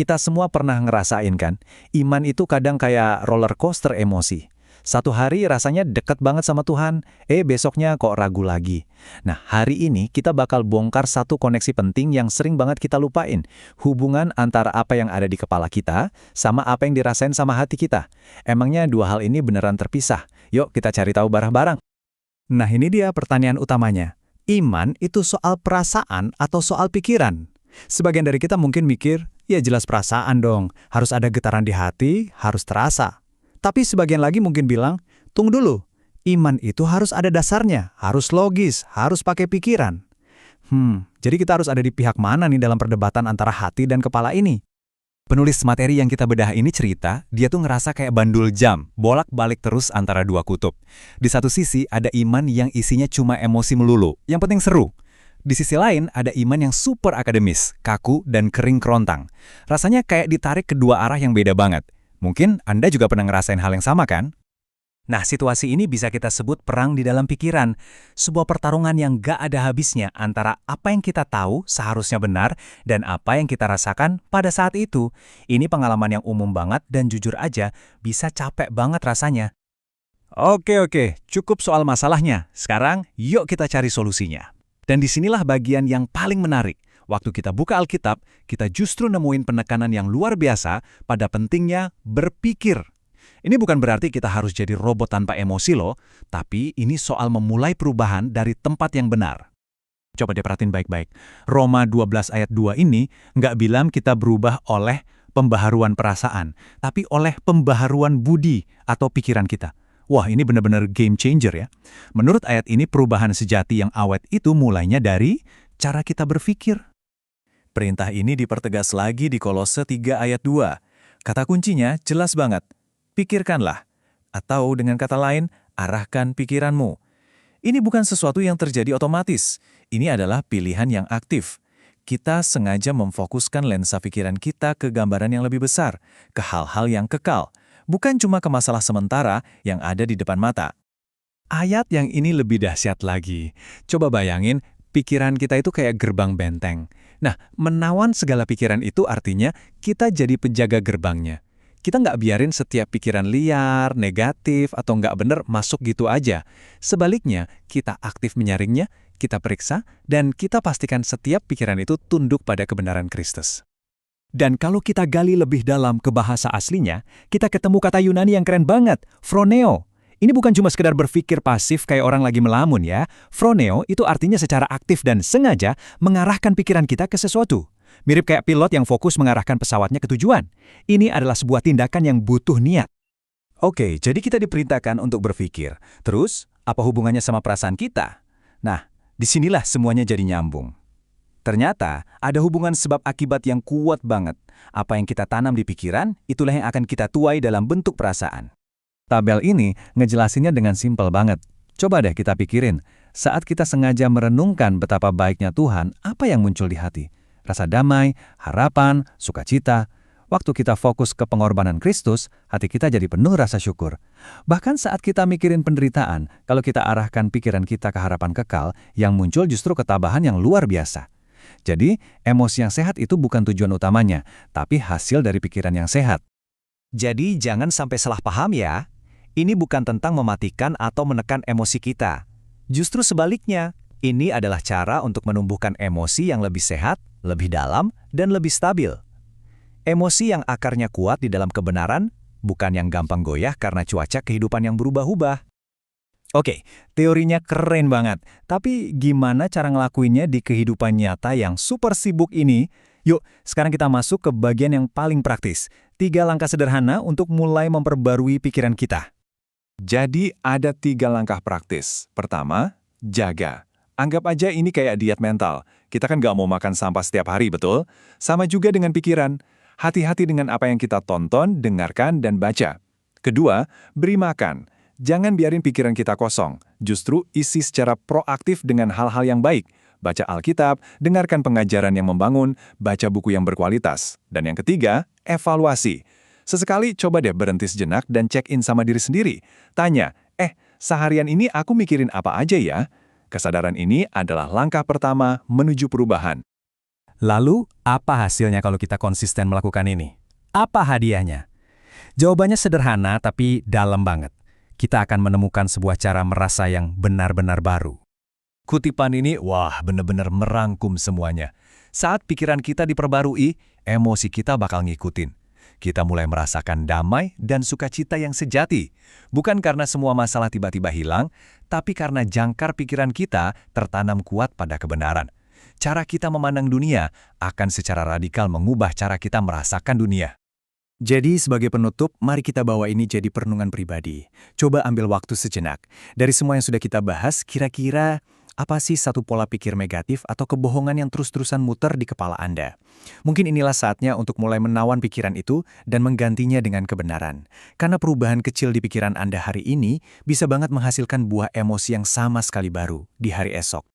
Kita semua pernah ngerasain kan, iman itu kadang kayak roller coaster emosi. Satu hari rasanya deket banget sama Tuhan, besoknya kok ragu lagi. Nah, hari ini kita bakal bongkar satu koneksi penting yang sering banget kita lupain. Hubungan antara apa yang ada di kepala kita, sama apa yang dirasain sama hati kita. Emangnya dua hal ini beneran terpisah? Yuk kita cari tahu bareng-bareng. Nah, ini dia pertanyaan utamanya. Iman itu soal perasaan atau soal pikiran? Sebagian dari kita mungkin mikir, ya jelas perasaan dong, harus ada getaran di hati, harus terasa. Tapi sebagian lagi mungkin bilang, tunggu dulu, iman itu harus ada dasarnya, harus logis, harus pakai pikiran. Jadi kita harus ada di pihak mana nih dalam perdebatan antara hati dan kepala ini? Penulis materi yang kita bedah ini cerita, dia tuh ngerasa kayak bandul jam, bolak-balik terus antara dua kutub. Di satu sisi ada iman yang isinya cuma emosi melulu, yang penting seru. Di sisi lain ada iman yang super akademis, kaku dan kering kerontang. Rasanya kayak ditarik kedua arah yang beda banget. Mungkin Anda juga pernah ngerasain hal yang sama kan? Nah, situasi ini bisa kita sebut perang di dalam pikiran. Sebuah pertarungan yang gak ada habisnya antara apa yang kita tahu seharusnya benar dan apa yang kita rasakan pada saat itu. Ini pengalaman yang umum banget dan jujur aja bisa capek banget rasanya. Oke, cukup soal masalahnya. Sekarang yuk kita cari solusinya. Dan disinilah bagian yang paling menarik. Waktu kita buka Alkitab, kita justru nemuin penekanan yang luar biasa pada pentingnya berpikir. Ini bukan berarti kita harus jadi robot tanpa emosi loh, tapi ini soal memulai perubahan dari tempat yang benar. Coba diperhatiin baik-baik. Roma 12 ayat 2 ini nggak bilang kita berubah oleh pembaharuan perasaan, tapi oleh pembaharuan budi atau pikiran kita. Wah, ini benar-benar game changer ya. Menurut ayat ini, perubahan sejati yang awet itu mulainya dari cara kita berpikir. Perintah ini dipertegas lagi di Kolose 3 ayat 2. Kata kuncinya jelas banget. Pikirkanlah. Atau dengan kata lain, arahkan pikiranmu. Ini bukan sesuatu yang terjadi otomatis. Ini adalah pilihan yang aktif. Kita sengaja memfokuskan lensa pikiran kita ke gambaran yang lebih besar, ke hal-hal yang kekal. Bukan cuma ke masalah sementara yang ada di depan mata. Ayat yang ini lebih dahsyat lagi. Coba bayangin, pikiran kita itu kayak gerbang benteng. Nah, menawan segala pikiran itu artinya kita jadi penjaga gerbangnya. Kita nggak biarin setiap pikiran liar, negatif, atau nggak bener masuk gitu aja. Sebaliknya, kita aktif menyaringnya, kita periksa, dan kita pastikan setiap pikiran itu tunduk pada kebenaran Kristus. Dan kalau kita gali lebih dalam ke bahasa aslinya, kita ketemu kata Yunani yang keren banget, phroneo. Ini bukan cuma sekedar berpikir pasif kayak orang lagi melamun ya. Phroneo itu artinya secara aktif dan sengaja mengarahkan pikiran kita ke sesuatu. Mirip kayak pilot yang fokus mengarahkan pesawatnya ke tujuan. Ini adalah sebuah tindakan yang butuh niat. Oke, jadi kita diperintahkan untuk berpikir. Terus, apa hubungannya sama perasaan kita? Nah, disinilah semuanya jadi nyambung. Ternyata, ada hubungan sebab akibat yang kuat banget. Apa yang kita tanam di pikiran, itulah yang akan kita tuai dalam bentuk perasaan. Tabel ini ngejelasinnya dengan simpel banget. Coba deh kita pikirin, saat kita sengaja merenungkan betapa baiknya Tuhan, apa yang muncul di hati? Rasa damai, harapan, sukacita. Waktu kita fokus ke pengorbanan Kristus, hati kita jadi penuh rasa syukur. Bahkan saat kita mikirin penderitaan, kalau kita arahkan pikiran kita ke harapan kekal, yang muncul justru ketabahan yang luar biasa. Jadi, emosi yang sehat itu bukan tujuan utamanya, tapi hasil dari pikiran yang sehat. Jadi, jangan sampai salah paham ya. Ini bukan tentang mematikan atau menekan emosi kita. Justru sebaliknya, ini adalah cara untuk menumbuhkan emosi yang lebih sehat, lebih dalam, dan lebih stabil. Emosi yang akarnya kuat di dalam kebenaran, bukan yang gampang goyah karena cuaca kehidupan yang berubah-ubah. Oke, teorinya keren banget. Tapi gimana cara ngelakuinnya di kehidupan nyata yang super sibuk ini? Yuk, sekarang kita masuk ke bagian yang paling praktis. 3 langkah sederhana untuk mulai memperbarui pikiran kita. Jadi ada 3 langkah praktis. Pertama, jaga. Anggap aja ini kayak diet mental. Kita kan nggak mau makan sampah setiap hari, betul? Sama juga dengan pikiran. Hati-hati dengan apa yang kita tonton, dengarkan, dan baca. Kedua, beri makan. Jangan biarin pikiran kita kosong. Justru isi secara proaktif dengan hal-hal yang baik. Baca Alkitab, dengarkan pengajaran yang membangun, baca buku yang berkualitas. Dan yang ketiga, evaluasi. Sesekali coba deh berhenti sejenak dan check-in sama diri sendiri. Tanya, seharian ini aku mikirin apa aja ya? Kesadaran ini adalah langkah pertama menuju perubahan. Lalu, apa hasilnya kalau kita konsisten melakukan ini? Apa hadiahnya? Jawabannya sederhana tapi dalam banget. Kita akan menemukan sebuah cara merasa yang benar-benar baru. Kutipan ini, wah, benar-benar merangkum semuanya. Saat pikiran kita diperbarui, emosi kita bakal ngikutin. Kita mulai merasakan damai dan sukacita yang sejati. Bukan karena semua masalah tiba-tiba hilang, tapi karena jangkar pikiran kita tertanam kuat pada kebenaran. Cara kita memandang dunia akan secara radikal mengubah cara kita merasakan dunia. Jadi sebagai penutup, mari kita bawa ini jadi perenungan pribadi. Coba ambil waktu sejenak. Dari semua yang sudah kita bahas, kira-kira apa sih satu pola pikir negatif atau kebohongan yang terus-terusan muter di kepala Anda? Mungkin inilah saatnya untuk mulai menawan pikiran itu dan menggantinya dengan kebenaran. Karena perubahan kecil di pikiran Anda hari ini bisa banget menghasilkan buah emosi yang sama sekali baru di hari esok.